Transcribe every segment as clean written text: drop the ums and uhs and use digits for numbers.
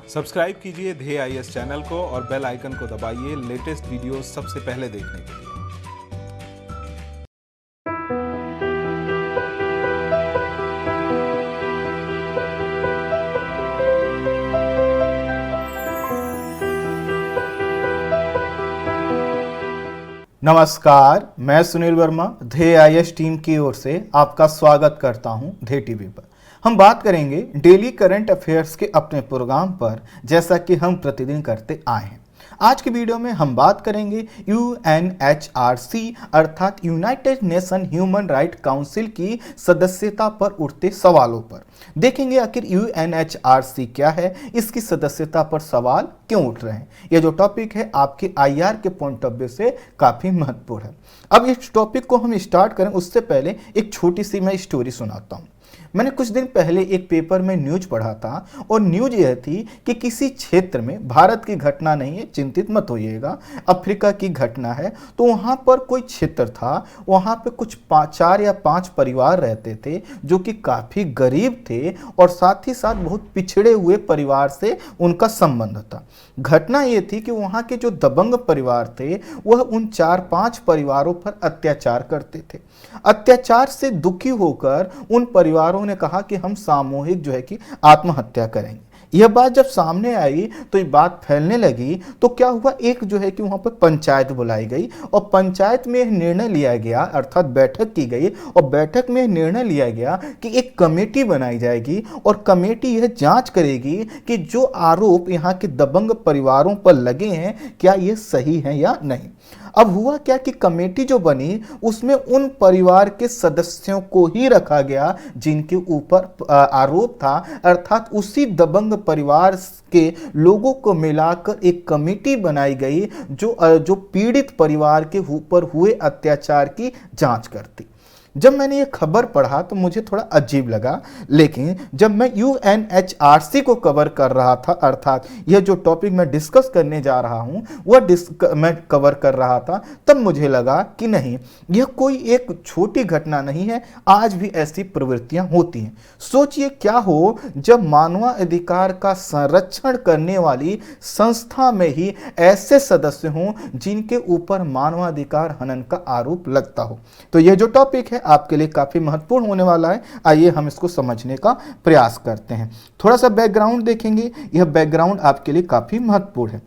Subscribe कीजिए ध्येय IAS channel को और बेल आइकन को दबाइए लेटेस्ट वीडियो सबसे पहले देखने के लिए। नमस्कार, मैं सुनील वर्मा ध्येय आईएएस टीम की ओर से आपका स्वागत करता हूं ध्येय टीवी पर। हम बात करेंगे डेली करंट अफेयर्स के अपने प्रोग्राम पर, जैसा कि हम प्रतिदिन करते आए हैं। आज की वीडियो में हम बात करेंगे UNHRC अर्थात United nation human right council की सदस्यता पर उठते सवालों पर। देखेंगे आखिर UNHRC क्या है, इसकी सदस्यता पर सवाल क्यों उठ रहे हैं। यह जो टॉपिक है आपके IR के पॉइंट ऑफ व्यू से काफी महत्वपूर्ण है। अब इस टॉपिक को हम स्टार्ट करें उससे पहले एक छोटी सी मैं स्टोरी सुनाता हूँ। मैंने कुछ दिन पहले एक पेपर में न्यूज पढ़ा था और न्यूज यह थी कि किसी क्षेत्र में, भारत की घटना नहीं है, चिंतित मत होइएगा, अफ्रीका की घटना है, तो वहाँ पर कोई क्षेत्र था, वहाँ पे कुछ 4 या 5 परिवार रहते थे जो कि काफ़ी गरीब थे और साथ ही साथ बहुत पिछड़े हुए परिवार से उनका संबंध था। घटना ये थी कि वहाँ के जो दबंग परिवार थे वह उन 4-5 परिवारों पर अत्याचार करते थे। अत्याचार से दुखी होकर उन परिवारों ने कहा कि हम सामूहिक जो है कि आत्महत्या करेंगे। यह बात जब सामने आई तो ये बात फैलने लगी, तो क्या हुआ, एक जो है कि वहां पर पंचायत बुलाई गई और पंचायत में निर्णय लिया गया, अर्थात बैठक की गई और बैठक में निर्णय लिया गया कि एक कमेटी बनाई जाएगी और कमेटी यह जांच करेगी कि जो आरोप यहाँ के दबंग परिवारों पर लगे हैं क्या ये सही है या नहीं। अब हुआ क्या कि कमेटी जो बनी उसमें उन परिवार के सदस्यों को ही रखा गया जिनके ऊपर आरोप था, अर्थात उसी दबंग परिवार के लोगों को मिलाकर एक कमेटी बनाई गई जो पीड़ित परिवार के ऊपर हुए अत्याचार की जांच करती। जब मैंने ये खबर पढ़ा तो मुझे थोड़ा अजीब लगा, लेकिन जब मैं UNHRC को कवर कर रहा था, अर्थात यह जो टॉपिक मैं डिस्कस करने जा रहा हूं वह मैं कवर कर रहा था, तब मुझे लगा कि नहीं, यह कोई एक छोटी घटना नहीं है, आज भी ऐसी प्रवृत्तियां होती हैं। सोचिए क्या हो जब मानवाधिकार का संरक्षण करने वाली संस्था में ही ऐसे सदस्य हों जिनके ऊपर मानवाधिकार हनन का आरोप लगता हो। तो यह जो टॉपिक है आपके लिए काफी महत्वपूर्ण होने वाला है। आइए हम इसको समझने का प्रयास करते हैं। थोड़ा सा बैकग्राउंड देखेंगे, यह बैकग्राउंड आपके लिए काफी महत्वपूर्ण है।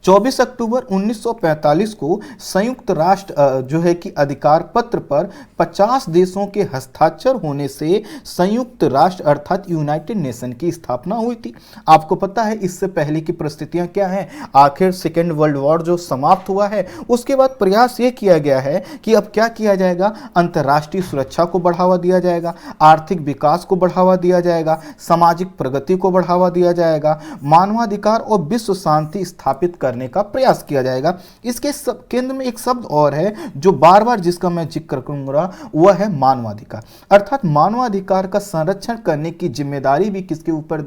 24 अक्टूबर 1945 को संयुक्त राष्ट्र जो है कि अधिकार पत्र पर 50 देशों के हस्ताक्षर होने से संयुक्त राष्ट्र अर्थात यूनाइटेड नेशन की स्थापना हुई थी। आपको पता है इससे पहले की परिस्थितियां क्या हैं। आखिर सेकेंड वर्ल्ड वॉर जो समाप्त हुआ है उसके बाद प्रयास ये किया गया है कि अब क्या किया जाएगा, अंतर्राष्ट्रीय सुरक्षा को बढ़ावा दिया जाएगा, आर्थिक विकास को बढ़ावा दिया जाएगा, सामाजिक प्रगति को बढ़ावा दिया जाएगा, मानवाधिकार और विश्व शांति स्थापित करने का प्रयास किया जाएगा। इसके केंद्र में एक शब्द और है जो बार बार जिसका मैं जिक्र करूंगा, वह है मानवाधिकार। अर्थात मानवाधिकार का संरक्षण करने की जिम्मेदारी भी किसके ऊपर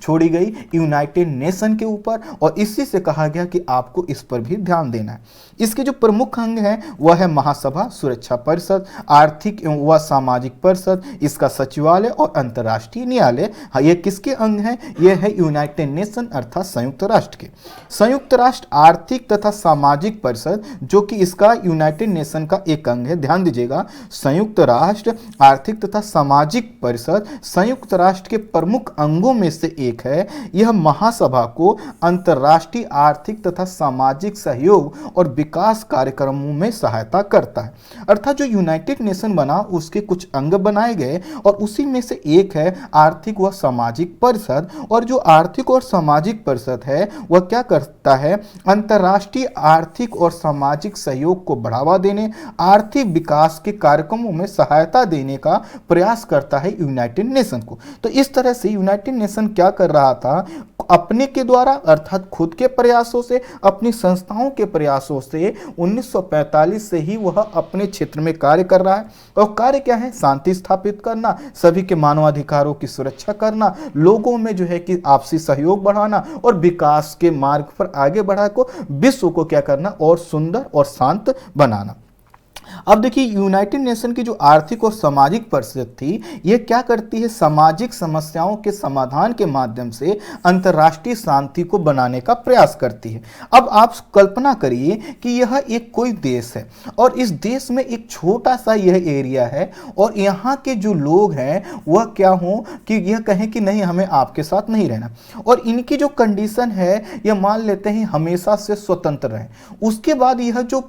छोड़ी गई, यूनाइटेड नेशन के ऊपर, और इसी से कहा गया कि आपको इस पर भी ध्यान देना है। इसके जो प्रमुख अंग है वह है महासभा, सुरक्षा परिषद, आर्थिक व सामाजिक परिषद, इसका सचिवालय और अंतर्राष्ट्रीय न्यायालय। ये किसके अंग हैं, यह है यूनाइटेड नेशन अर्थात संयुक्त राष्ट्र के। संयुक्त राष्ट्र आर्थिक तथा सामाजिक परिषद जो कि इसका यूनाइटेड नेशन का एक अंग है, ध्यान दीजिएगा, संयुक्त राष्ट्र आर्थिक तथा सामाजिक परिषद संयुक्त राष्ट्र के प्रमुख अंगों में से एक है। यह महासभा को अंतर्राष्ट्रीय आर्थिक तथा सामाजिक सहयोग और विकास कार्यक्रमों में सहायता करता है। अर्थात जो यूनाइटेड नेशन बना उसके कुछ अंग बनाए गए और उसी में से एक है आर्थिक व सामाजिक परिषद। और जो आर्थिक और सामाजिक परिषद है वह क्या करता है, अंतर्राष्ट्रीय आर्थिक और सामाजिक सहयोग को बढ़ावा देने, आर्थिक विकास के कार्यक्रमों में सहायता देने का प्रयास करता है यूनाइटेड नेशन को। तो इस तरह से यूनाइटेड नेशन क्या कर रहा था, अपने के द्वारा अर्थात खुद के प्रयासों से, अपनी संस्थाओं के प्रयासों से 1945 से ही वह अपने क्षेत्र में कार्य कर रहा है। और कार्य क्या है, शांति स्थापित करना, सभी के मानवाधिकारों की सुरक्षा करना, लोगों में जो है कि आपसी सहयोग बढ़ाना और विकास के मार्ग पर आगे बढ़ा को, विश्व को क्या करना और सुंदर और शांत बनाना। अब देखिए, यूनाइटेड नेशन की जो आर्थिक और सामाजिक परिषद थी, यह क्या करती है, सामाजिक समस्याओं के समाधान के माध्यम से अंतर्राष्ट्रीय शांति को बनाने का प्रयास करती है। अब आप कल्पना करिए कि यह एक कोई देश है और इस देश में एक छोटा सा यह एरिया है और यहाँ के जो लोग हैं वह क्या हो कि यह कहें कि नहीं, हमें आपके साथ नहीं रहना, और इनकी जो कंडीशन है यह मान लेते हैं हमेशा से स्वतंत्र रहे। उसके बाद यह जो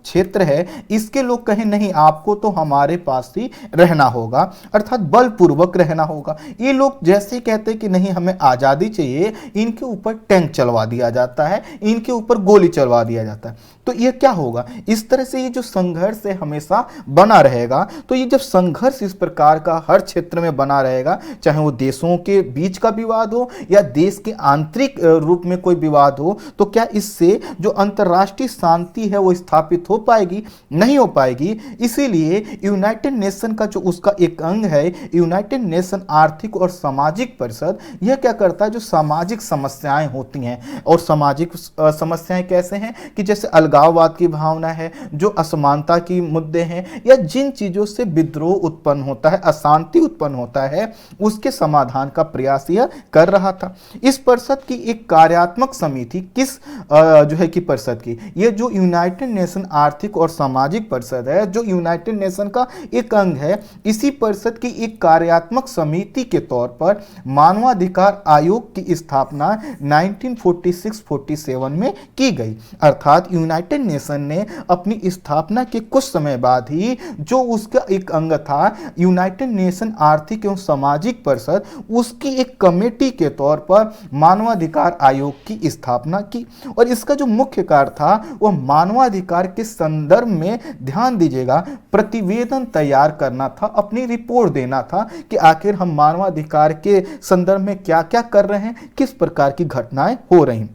क्षेत्र है इसके लोग कहें नहीं, आपको तो हमारे पास ही रहना होगा, अर्थात बलपूर्वक रहना होगा। ये लोग जैसे कहते हैं कि नहीं, हमें आजादी चाहिए, इनके ऊपर टैंक चलवा दिया जाता है, इनके ऊपर गोली चलवा दिया जाता है। तो ये क्या होगा, इस तरह से ये जो संघर्ष है हमेशा बना रहेगा। तो ये जब संघर्ष इस प्रकार का हर क्षेत्र में बना रहेगा, चाहे वो देशों के बीच का विवाद हो या देश के आंतरिक रूप में कोई विवाद हो, तो क्या इससे जो अंतर्राष्ट्रीय शांति है वो स्थापित हो पाएगी? नहीं हो पाएगी। इसीलिए यूनाइटेड नेशन का जो उसका एक अंग है, यूनाइटेड नेशन आर्थिक और सामाजिक परिषद, यह क्या करता है, जो सामाजिक समस्याएं होती हैं, और सामाजिक समस्याएं कैसे हैं कि जैसे अलगाववाद की भावना है, जो असमानता की मुद्दे हैं, या जिन चीजों से विद्रोह उत्पन्न होता है, अशांति उत्पन्न होता है, उसके समाधान का प्रयास यह कर रहा था। इस परिषद की एक कार्यात्मक समिति किस जो है कि परिषद की, यह जो यूनाइटेड नेशन आर्थिक और सामाजिक परिषद है, जो यूनाइटेड नेशन का एक अंग है, इसी परिषद की एक कार्यात्मक समिति के तौर पर मानवाधिकार आयोग की स्थापना 1946-47 में की गई। अर्थात यूनाइटेड नेशन ने अपनी स्थापना के कुछ समय बाद ही जो उसका एक अंग था, यूनाइटेड नेशन आर्थिक एवं सामाजिक परिषद, उसकी एक कमेटी के तौर पर मानवाधिकार आयोग की स्थापना की। और इसका जो मुख्य कार्य था वह मानवाधिकार के संदर्भ में, ध्यान दीजिएगा, प्रतिवेदन तैयार करना था, अपनी रिपोर्ट देना था कि आखिर हम मानवाधिकार के संदर्भ में क्या क्या कर रहे हैं, किस प्रकार की घटनाएं हो रही।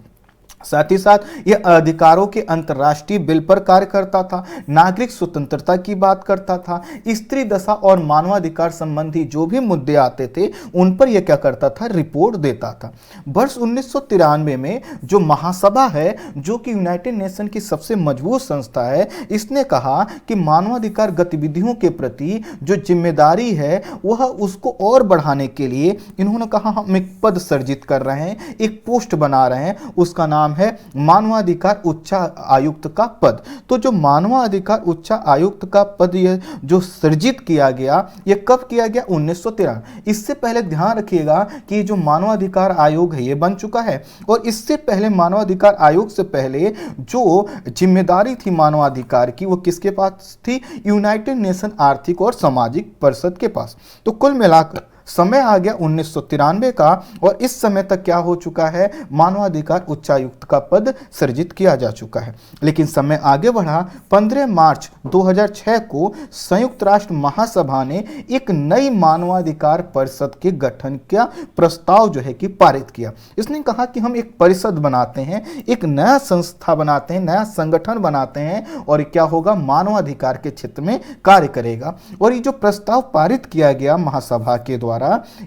साथ ही साथ यह अधिकारों के अंतर्राष्ट्रीय बिल पर कार्य करता था, नागरिक स्वतंत्रता की बात करता था, स्त्री दशा और मानवाधिकार संबंधी जो भी मुद्दे आते थे उन पर यह क्या करता था, रिपोर्ट देता था। वर्ष 1993 में जो महासभा है, जो कि यूनाइटेड नेशन की सबसे मजबूत संस्था है, इसने कहा कि मानवाधिकार गतिविधियों के प्रति जो जिम्मेदारी है वह उसको और बढ़ाने के लिए इन्होंने कहा हम एक पद सृजित कर रहे हैं, एक पोस्ट बना रहे हैं, उसका नाम है मानवाधिकार उच्च आयुक्त का पद। तो जो मानवाधिकार उच्च आयुक्त का पद यह जो सृजित किया गया, यह कब किया गया, 1993। इससे पहले ध्यान रखिएगा कि जो मानवाधिकार आयोग है यह बन चुका है, और इससे पहले मानवाधिकार आयोग से पहले जो जिम्मेदारी थी मानवाधिकार की, वो किसके पास थी, यूनाइटेड नेशन आर्थिक और सामाजिक परिषद के पास। तो कुल मिलाकर समय आ गया 1993 का, और इस समय तक क्या हो चुका है, मानवाधिकार उच्चायुक्त का पद सृजित किया जा चुका है। लेकिन समय आगे बढ़ा, 15 मार्च 2006 को संयुक्त राष्ट्र महासभा ने एक नई मानवाधिकार परिषद के गठन का प्रस्ताव जो है कि पारित किया। इसने कहा कि हम एक परिषद बनाते हैं, एक नया संस्था बनाते हैं, नया संगठन बनाते हैं, और क्या होगा, मानवाधिकार के क्षेत्र में कार्य करेगा। और ये जो प्रस्ताव पारित किया गया महासभा के द्वारा,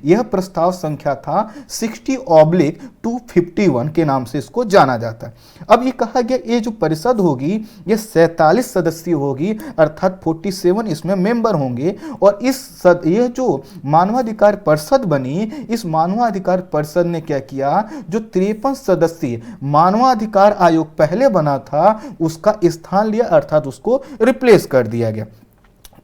यह प्रस्ताव संख्या था 60/251 के नाम से इसको जाना जाता है। अब ये कहा गया ये जो परिषद होगी यह 47 सदस्यीय होगी, अर्थात 47 इसमें मेंबर होंगे। और यह जो मानवाधिकार परिषद बनी, इस मानवाधिकार परिषद ने क्या किया, जो 53 सदस्यीय मानवाधिकार आयोग पहले बना था उसका स्थान लिया, अर्थात उसको रिप्लेस कर दिया गया।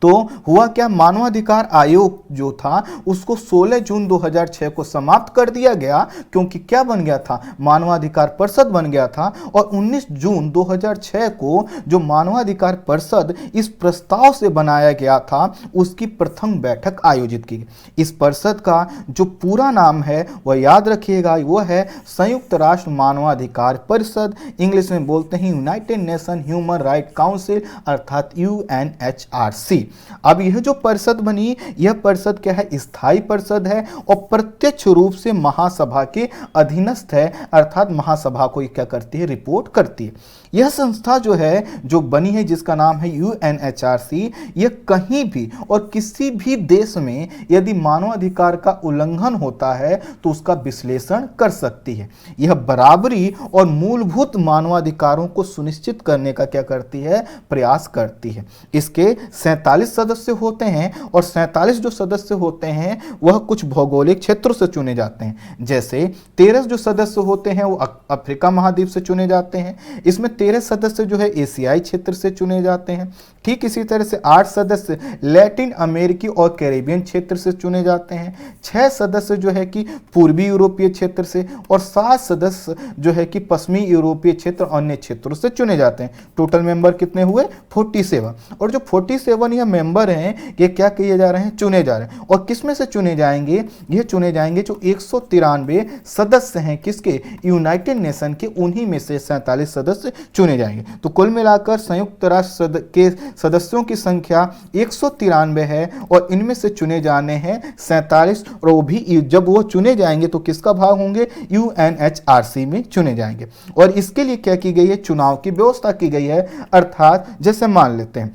तो हुआ क्या, मानवाधिकार आयोग जो था उसको 16 जून 2006 को समाप्त कर दिया गया, क्योंकि क्या बन गया था, मानवाधिकार परिषद बन गया था। और 19 जून 2006 को जो मानवाधिकार परिषद इस प्रस्ताव से बनाया गया था उसकी प्रथम बैठक आयोजित की। इस परिषद का जो पूरा नाम है वह याद रखिएगा, वह है संयुक्त राष्ट्र मानवाधिकार परिषद, इंग्लिश में बोलते हैं United nation human right council, अर्थात UNHRC। अब यह जो परिषद बनी, यह परिषद क्या है, स्थायी परिषद है और प्रत्यक्ष रूप से महासभा के अधीनस्थ है, अर्थात महासभा को क्या करती है, रिपोर्ट करती है। यह संस्था जो है, जो बनी है, जिसका नाम है यूएनएचआरसी, यह कहीं भी और किसी भी देश में यदि मानवाधिकार का उल्लंघन होता है तो उसका विश्लेषण कर सकती है। यह बराबरी और मूलभूत मानवाधिकारों को सुनिश्चित करने का क्या करती है, प्रयास करती है। इसके 47 सदस्य होते हैं और 47 जो सदस्य होते हैं वह कुछ भौगोलिक क्षेत्रों से चुने जाते हैं। जैसे 13 जो सदस्य होते हैं वो अफ्रीका महाद्वीप से चुने जाते हैं। इसमें 13 सदस्य जो है एशियाई क्षेत्र से चुने जाते हैं। ठीक इसी तरह से 8 सदस्य लैटिन अमेरिकी और कैरेबियन क्षेत्र से चुने जाते हैं। 6 सदस्य जो है कि पूर्वी यूरोपीय क्षेत्र से और 7 सदस्य जो है कि पश्चिमी यूरोपीय क्षेत्र अन्य क्षेत्रों से चुने जाते हैं। टोटल मेंबर कितने हुए, 47। और जो 47 यह मेंबर हैं ये क्या किए जा रहे हैं, चुने जा रहे हैं। और किस में से चुने जाएंगे, ये चुने जाएंगे जो 193 सदस्य हैं किसके, यूनाइटेड नेशन के, उन्हीं में से 47 सदस्य चुने जाएंगे। तो कुल मिलाकर संयुक्त राष्ट्र के सदस्यों की संख्या 193 है और इनमें से चुने जाने हैं 47 और वो भी जब वो चुने जाएंगे तो किसका भाग होंगे, यूएनएचआरसी में चुने जाएंगे। और इसके लिए क्या की गई है, चुनाव की व्यवस्था की गई है। अर्थात जैसे मान लेते हैं,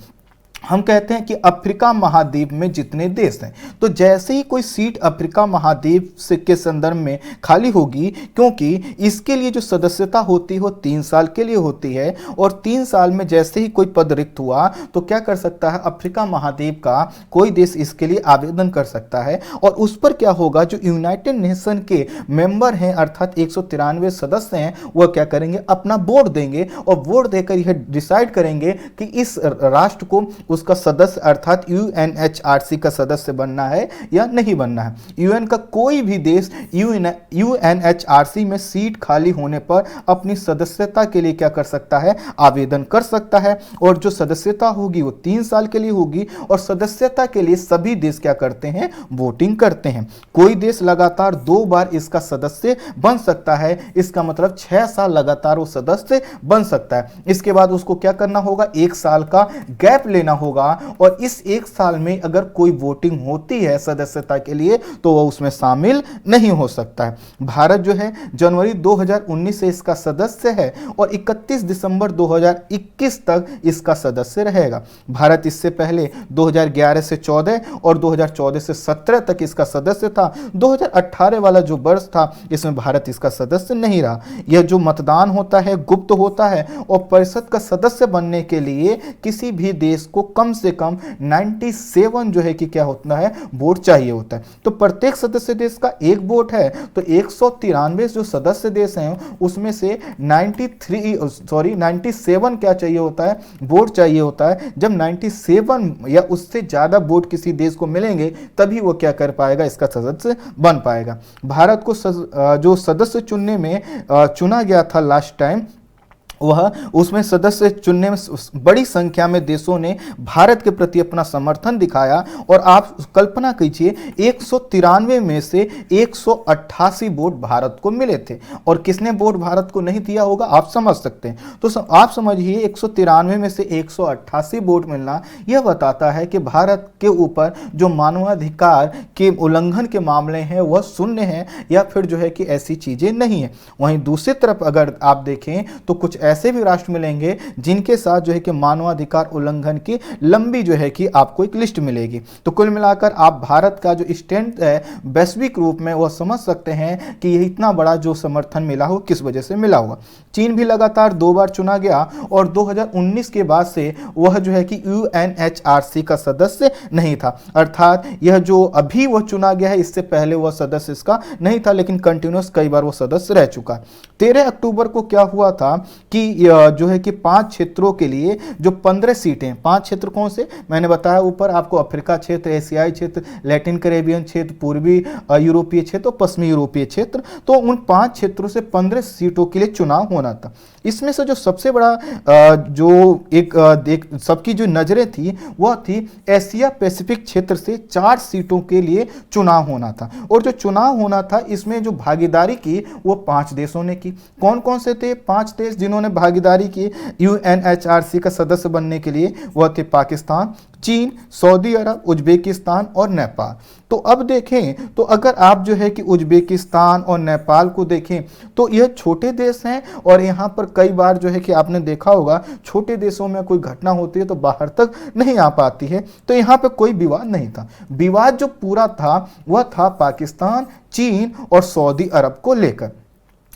हम कहते हैं कि अफ्रीका महाद्वीप में जितने देश हैं, तो जैसे ही कोई सीट अफ्रीका महाद्वीप से के संदर्भ में खाली होगी, क्योंकि इसके लिए जो सदस्यता होती है वो 3 साल के लिए होती है और 3 साल में जैसे ही कोई पद रिक्त हुआ तो क्या कर सकता है, अफ्रीका महाद्वीप का कोई देश इसके लिए आवेदन कर सकता है। और उस पर क्या होगा, जो यूनाइटेड नेशन के मेंबर हैं अर्थात 193 सदस्य हैं, वह क्या करेंगे, अपना वोट देंगे और वोट देकर यह डिसाइड करेंगे कि इस राष्ट्र को उसका सदस्य अर्थात यूएनएचआरसी का सदस्य बनना है या नहीं बनना है। यूएन का कोई भी देश यूएनएचआरसी में सीट खाली होने पर अपनी सदस्यता के लिए क्या कर सकता है, आवेदन कर सकता है। और जो सदस्यता होगी वो 3 साल के लिए होगी और सदस्यता के लिए सभी देश क्या करते हैं, वोटिंग करते हैं। कोई देश लगातार 2 बार इसका सदस्य बन सकता है, इसका मतलब 6 साल लगातार वो सदस्य बन सकता है। इसके बाद उसको क्या करना होगा, 1 साल का गैप लेना होगा और इस 1 साल में अगर कोई वोटिंग होती है सदस्यता के लिए तो वह उसमें शामिल नहीं हो सकता है। भारत जो है जनवरी 2019 से इसका सदस्य है और 31 दिसंबर 2021 तक इसका सदस्य रहेगा। भारत इससे पहले 2011 से 14 और 2014 से 17 तक इसका सदस्य था। 2018 वाला जो वर्ष था इसमें भारत इसका सदस्य नहीं रहा। यह जो मतदान होता है गुप्त होता है और परिषद का सदस्य बनने के लिए किसी भी देश को कम से कम 97 जो है कि क्या होता है, वोट चाहिए होता है। तो प्रत्येक सदस्य देश का एक वोट है, तो 193 जो सदस्य देश हैं उसमें से 97 क्या चाहिए होता है, वोट चाहिए होता है। जब 97 या उससे ज्यादा वोट किसी देश को मिलेंगे तभी वो क्या कर पाएगा, इसका सदस्य बन पाएगा। भारत को जो सदस्य चुनने में चुना गया था लास्ट टाइम, वह उसमें सदस्य चुनने में बड़ी संख्या में देशों ने भारत के प्रति अपना समर्थन दिखाया और आप कल्पना कीजिए 193 में से 188 वोट भारत को मिले थे। और किसने वोट भारत को नहीं दिया होगा, आप समझ सकते हैं। तो आप समझिए 193 में से 188 वोट मिलना यह बताता है कि भारत के ऊपर जो मानवाधिकार के उल्लंघन के मामले हैं वह शून्य है या फिर जो है कि ऐसी चीजें नहीं है। वहीं दूसरी तरफ अगर आप देखें तो कुछ ऐसे भी राष्ट्र मिलेंगे जिनके साथ जो है कि मानवाधिकार उल्लंघन की लंबी जो है कि आपको एक लिस्ट मिलेगी। तो कुल मिलाकर आप भारत का जो स्टैंड है वैश्विक रूप में वह समझ सकते हैं कि यह इतना बड़ा जो समर्थन मिला हो किस वजह से मिला होगा। चीन भी लगातार 2 बार चुना गया और 2019 के बाद से वह जो है कि यूएनएचआरसी का सदस्य नहीं था। अर्थात यह जो अभी वह चुना गया है इससे पहले वह सदस्य इसका नहीं था, लेकिन कंटिन्यूअस कई बार वह सदस्य रह चुका है। 13 अक्टूबर को क्या हुआ था कि जो है कि 5 क्षेत्रों के लिए जो 15 सीटें, 5 क्षेत्र कौन से मैंने बताया ऊपर आपको, अफ्रीका क्षेत्र, एशियाई क्षेत्र, लैटिन कैरेबियन क्षेत्र, पूर्वी यूरोपीय क्षेत्र और पश्चिमी यूरोपीय क्षेत्र, तो उन 5 क्षेत्रों से 15 सीटों के लिए चुनाव होना था। इसमें से जो सबसे बड़ा जो एक सबकी जो नजरें थी वह थी एशिया पैसिफिक क्षेत्र से 4 सीटों के लिए चुनाव होना था। और जो चुनाव होना था इसमें जो भागीदारी की वो 5 देशों ने की। कौन कौन से थे 5 देश जिन्होंने जिन्होंने भागीदारी की यूएनएचआरसी का सदस्य बनने के लिए, वह थे पाकिस्तान, चीन, सऊदी अरब, उज्बेकिस्तान और नेपाल। तो अब देखें तो अगर आप जो है कि उज्बेकिस्तान और नेपाल को देखें तो यह छोटे देश हैं और यहाँ पर कई बार जो है कि आपने देखा होगा छोटे देशों में कोई घटना होती है तो बाहर तक नहीं आ पाती है। तो यहाँ पे कोई विवाद नहीं था। विवाद जो पूरा था वह था पाकिस्तान, चीन और सऊदी अरब को लेकर।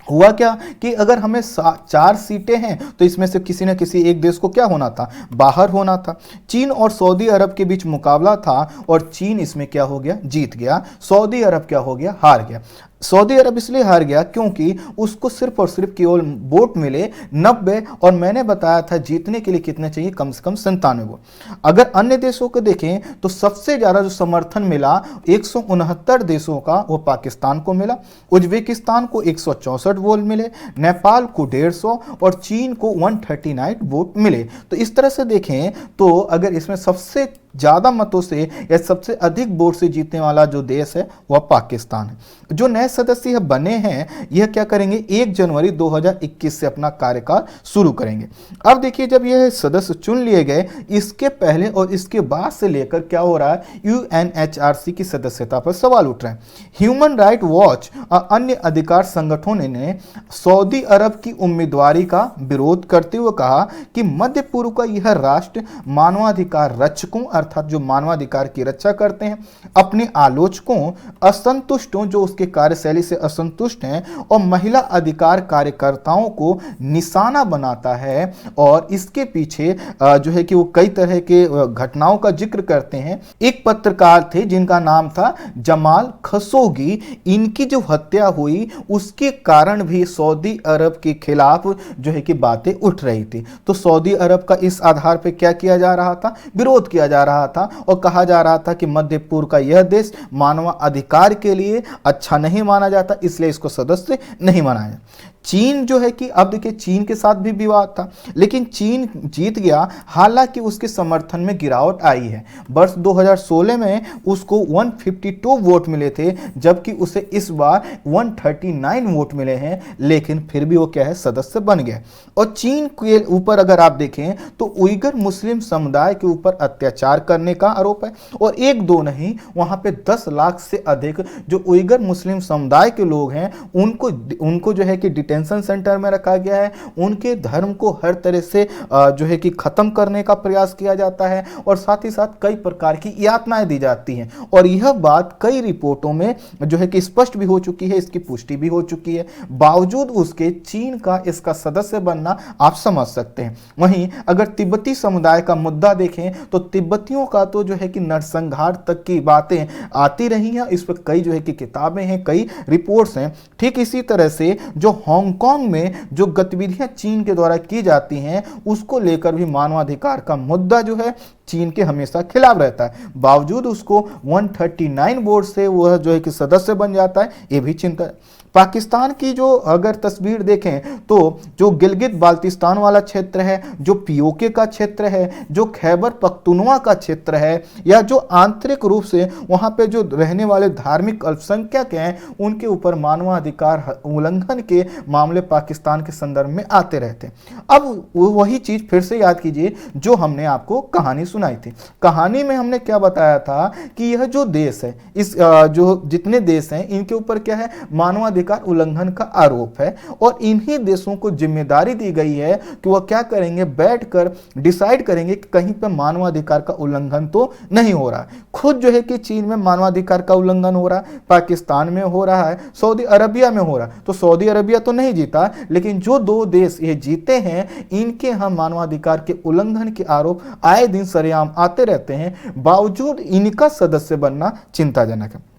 हुआ क्या कि अगर हमें 4 सीटें हैं तो इसमें से किसी न किसी एक देश को क्या होना था, बाहर होना था। चीन और सऊदी अरब के बीच मुकाबला था और चीन इसमें क्या हो गया, जीत गया। सऊदी अरब क्या हो गया, हार गया। सऊदी अरब इसलिए हार गया क्योंकि उसको सिर्फ और सिर्फ केवल वोट मिले 90 और मैंने बताया था जीतने के लिए कितने चाहिए, कम से कम 97 वोट। अगर अन्य देशों को देखें तो सबसे ज़्यादा जो समर्थन मिला 169 देशों का वो पाकिस्तान को मिला, उज्बेकिस्तान को 164 वोट मिले, नेपाल को 150 और चीन को 139 वोट मिले। तो इस तरह से देखें तो अगर इसमें सबसे ज़्यादा मतों से या सबसे अधिक वोट से जीतने वाला जो देश है वह पाकिस्तान है। जो नए सदस्य बने हैं यह क्या करेंगे, 1 जनवरी 2021 से अपना कार्यकाल शुरू करेंगे। अब देखिए जब यह सदस्य चुन लिए गए, इसके पहले और इसके बाद से लेकर क्या हो रहा है, यूएनएचआरसी की सदस्यता पर सवाल उठ रहे हैं। ह्यूमन राइट वॉच और अन्य अधिकार संगठनों ने सऊदी अरब की उम्मीदवारी का विरोध करते हुए कहा कि मध्य पूर्व का यह राष्ट्र मानवाधिकार रक्षकों अर्थात जो मानवाधिकार की रक्षा करते हैं, अपने आलोचकों, असंतुष्टों जो उसके कार्यशैली से असंतुष्ट हैं और महिला अधिकार कार्यकर्ताओं को निशाना बनाता है। और इसके पीछे जो है कि वो कई तरह के घटनाओं का जिक्र करते हैं। एक पत्रकार थे जिनका नाम था जमाल खशोगी, इनकी जो हत्या हुई उसके कारण भी सऊदी अरब के खिलाफ जो है कि बातें उठ रही थी। तो सऊदी अरब का इस आधार पर क्या किया जा रहा था, विरोध किया जा रहा था और कहा जा रहा था कि मध्य पूर्व का यह देश मानव अधिकार के लिए अच्छा नहीं माना जाता, इसलिए इसको सदस्य नहीं माना जाए। चीन जो है कि अब देखिए चीन के साथ भी विवाद था लेकिन चीन जीत गया, हालांकि उसके समर्थन में गिरावट आई है। वर्ष 2016 में उसको 152 वोट मिले थे जबकि उसे इस बार 139 वोट मिले हैं, लेकिन फिर भी वो क्या है, सदस्य बन गया। और चीन के ऊपर अगर आप देखें तो उइगर मुस्लिम समुदाय के ऊपर अत्याचार करने का आरोप है और एक दो नहीं, वहां पे 10 लाख से अधिक जो उइगर मुस्लिम समुदाय के लोग हैं उनको जो है कि डिटेंशन सेंटर में रखा गया है। उनके धर्म को हर तरह से जो है कि खत्म करने का प्रयास किया जाता है और साथ ही साथ कई प्रकार की यातनाएं दी जाती हैं। और यह बात कई रिपोर्टों में जो है कि स्पष्ट भी हो चुकी है, इसकी पुष्टि भी हो चुकी है। बावजूद उसके चीन का इसका सदस्य बनना आप समझ सकते हैं। वहीं अगर तिब्बती समुदाय का मुद्दा देखें तो तिब्बतियों का तो जो है कि नरसंहार तक की बातें आती रही हैं, इस पर कई जो है कि किताबें हैं, कई रिपोर्ट्स हैं। ठीक इसी तरह से जो हांगकांग में जो गतिविधियां चीन के द्वारा की जाती हैं उसको लेकर भी मानवाधिकार का मुद्दा जो है चीन के हमेशा खिलाफ रहता है। बावजूद उसको 139 वोट से वह जो है कि सदस्य बन जाता है, ये भी चिंता है। पाकिस्तान की जो अगर तस्वीर देखें तो जो गिलगित बाल्टिस्तान वाला क्षेत्र है, जो पीओके का क्षेत्र है, जो खैबर पख्तूनवा का क्षेत्र है, या जो आंतरिक रूप से वहां पे जो रहने वाले धार्मिक अल्पसंख्यक हैं उनके ऊपर मानवाधिकार उल्लंघन के मामले पाकिस्तान के संदर्भ में आते रहते हैं। अब वही चीज फिर से याद कीजिए जो हमने आपको कहानी सुनाई थी। कहानी में हमने क्या बताया था कि यह जो देश है, इस जो जितने देश हैं इनके ऊपर क्या है, मानवाधिकार उल्लंघन का आरोप है और इन्हीं देशों को जिम्मेदारी दी गई है कि वह क्या करेंगे, बैठकर डिसाइड करेंगे कि कहीं पर मानवाधिकार का उल्लंघन तो नहीं हो रहा है। खुद जो है कि चीन में मानवाधिकार का उल्लंघन हो रहा है, पाकिस्तान में हो रहा है, सऊदी अरबिया में हो रहा है। तो सऊदी अरबिया तो नहीं जीता, लेकिन जो 2 देश ये जीते हैं इनके हम मानवाधिकार के उल्लंघन के आरोप आए दिन सरेआम आते रहते हैं। बावजूद इनका सदस्य बनना चिंताजनक है।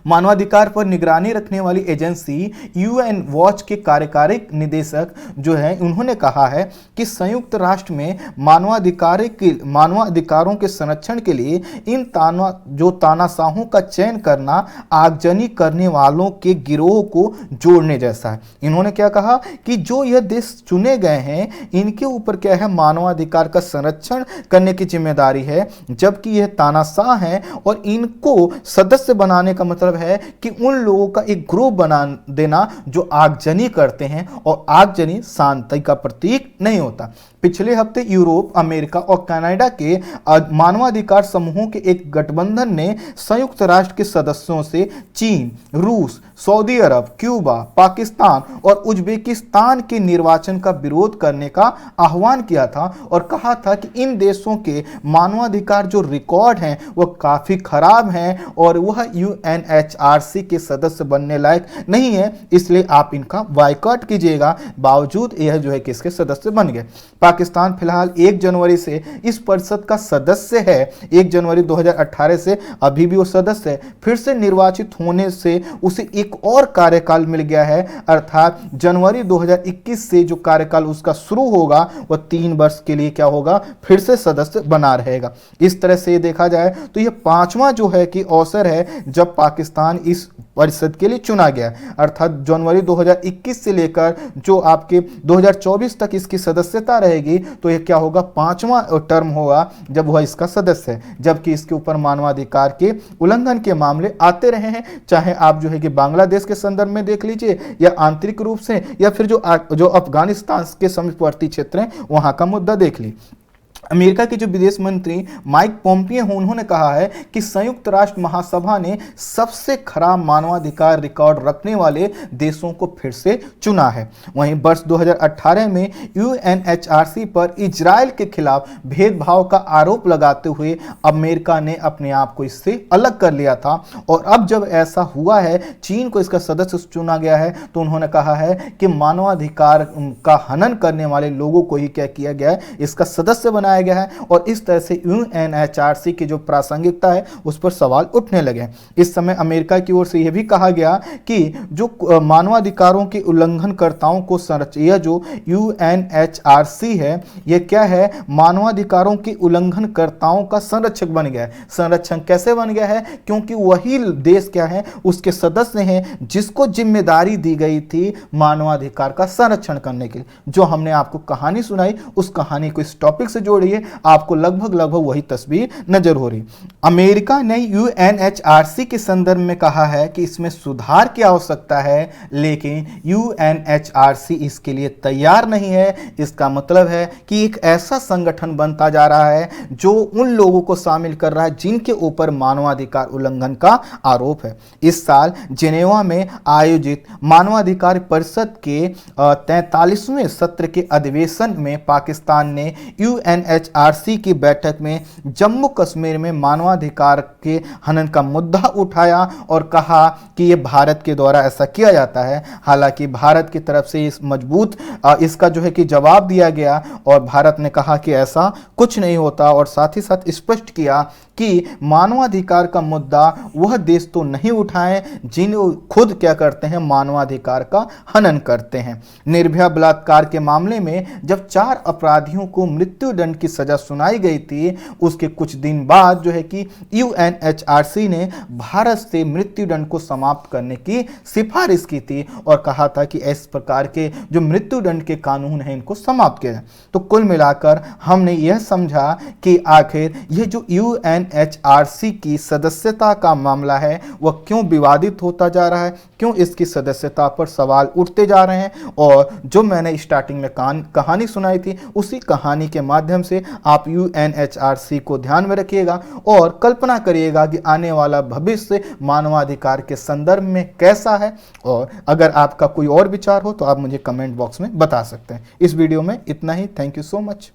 मानवाधिकार पर निगरानी रखने वाली एजेंसी यूएन वॉच के कार्यकारी निदेशक जो हैं उन्होंने कहा है कि संयुक्त राष्ट्र में मानवाधिकारों के संरक्षण के लिए इन तानाशाहों का चयन करना आगजनी करने वालों के गिरोह को जोड़ने जैसा है। इन्होंने क्या कहा कि जो यह देश चुने गए हैं इनके ऊपर क्या है, मानवाधिकार का संरक्षण करने की जिम्मेदारी है, जबकि यह तानाशाह हैं और इनको सदस्य बनाने का मतलब है कि उन लोगों का एक ग्रुप बना देना जो आगजनी करते हैं, और आगजनी शांति का प्रतीक नहीं होता। पिछले हफ्ते यूरोप, अमेरिका और कनाडा के मानवाधिकार समूहों के एक गठबंधन ने संयुक्त राष्ट्र के सदस्यों से चीन, रूस, सऊदी अरब, क्यूबा, पाकिस्तान और उज्बेकिस्तान के निर्वाचन का विरोध करने का आह्वान किया था और कहा था कि इन देशों के मानवाधिकार जो रिकॉर्ड हैं वह काफी खराब हैं और वह यूएनएचआरसी के सदस्य बनने लायक नहीं है, इसलिए आप इनका बायकॉट कीजिएगा। बावजूद यह जो है कि इसके सदस्य बन गए। पाकिस्तान फिलहाल 1 जनवरी से इस परिषद का सदस्य है। 1 जनवरी 2018 से अभी भी वो सदस्य है। फिर से निर्वाचित होने से उसे एक और कार्यकाल मिल गया है, अर्थात जनवरी 2021 से जो कार्यकाल उसका शुरू होगा वह 3 वर्ष के लिए क्या होगा, फिर से सदस्य बना रहेगा। इस तरह से देखा जाए तो यह 5वां जो है कि अवसर है जब पाकिस्तान इस परिषद के लिए चुना गया, अर्थात जनवरी 2021 से लेकर जो आपके 2024 तक इसकी सदस्यता रहेगी, तो यह क्या होगा, 5वां टर्म होगा जब वह इसका सदस्य है। जबकि इसके ऊपर मानवाधिकार के उल्लंघन के मामले आते रहे हैं, चाहे आप जो है कि बांग्लादेश के संदर्भ में देख लीजिए या आंतरिक रूप से, या फिर जो अफगानिस्तान के समीपवर्ती क्षेत्र हैं वहां का मुद्दा देख ली। अमेरिका के जो विदेश मंत्री माइक पोम्पियो हैं, उन्होंने कहा है कि संयुक्त राष्ट्र महासभा ने सबसे खराब मानवाधिकार रिकॉर्ड रखने वाले देशों को फिर से चुना है। वहीं वर्ष 2018 में यूएनएचआरसी पर इजराइल के खिलाफ भेदभाव का आरोप लगाते हुए अमेरिका ने अपने आप को इससे अलग कर लिया था, और अब जब ऐसा हुआ है, चीन को इसका सदस्य चुना गया है, तो उन्होंने कहा है कि मानवाधिकार का हनन करने वाले लोगों को ही क्या किया गया है, इसका सदस्य बनाया गया है। और इस तरह से यूएनएचआरसी की जो प्रासंगिकता है उस पर सवाल उठने लगे। इस समय अमेरिका की ओर से यह भी कहा गया कि जो मानवाधिकारों के उल्लंघनकर्ताओं को यह जो यूएनएचआरसी है यह क्या है, मानवाधिकारों के उल्लंघनकर्ताओं का संरक्षक बन गया है। संरक्षक कैसे बन गया है, क्योंकि वही देश क्या है, उसके सदस्य हैं जिसको जिम्मेदारी दी गई थी मानवाधिकार का संरक्षण करने के लिए। जो हमने आपको कहानी सुनाई, उस कहानी को इस टॉपिक से जोड़िए, आपको लगभग वही तस्वीर नजर हो रही। अमेरिका ने यूएनएचआरसी के संदर्भ में कहा है कि इसमें सुधार की आवश्यकता है, लेकिन यूएनएचआरसी इसके लिए तैयार नहीं है। इसका मतलब है कि एक ऐसा संगठन बनता जा रहा है जो उन लोगों को शामिल कर रहा है जिनके ऊपर मानवाधिकार उल्लंघन का आरोप है। इस साल जिनेवा में आयोजित मानवाधिकार परिषद के 43वें सत्र के अधिवेशन में पाकिस्तान ने यूएनएचआरसी की बैठक में जम्मू कश्मीर में मानवाधिकार के हनन का मुद्दा उठाया और कहा कि यह भारत के द्वारा ऐसा किया जाता है। हालांकि भारत की तरफ से इस मजबूत इसका जो है कि जवाब दिया गया और भारत ने कहा कि ऐसा कुछ नहीं होता, और साथ ही साथ स्पष्ट किया कि मानवाधिकार का मुद्दा वह देश तो नहीं उठाएं जिन खुद क्या करते हैं, मानवाधिकार का हनन करते हैं। निर्भया बलात्कार के मामले में जब 4 अपराधियों को मृत्युदंड की सजा सुनाई गई थी, उसके कुछ दिन बाद जो है कि यूएनएचआरसी ने भारत से मृत्युदंड को समाप्त करने की सिफारिश की थी और कहा था कि इस प्रकार के जो मृत्युदंड के कानून हैं इनको समाप्त किया जाए। तो कुल मिलाकर हमने यह समझा कि आखिर यह जो यूएनएचआरसी की सदस्यता का मामला है वह क्यों विवादित होता जा रहा है, क्यों इसकी सदस्यता पर सवाल उठते जा रहे हैं। और जो मैंने स्टार्टिंग में कहानी सुनाई थी, उसी कहानी के माध्यम से आप यूएनएचआरसी को ध्यान में रखिएगा और कल्पना करिएगा कि आने वाला भविष्य मानवाधिकार के संदर्भ में कैसा है। और अगर आपका कोई और विचार हो तो आप मुझे कमेंट बॉक्स में बता सकते हैं। इस वीडियो में इतना ही। Thank you so much.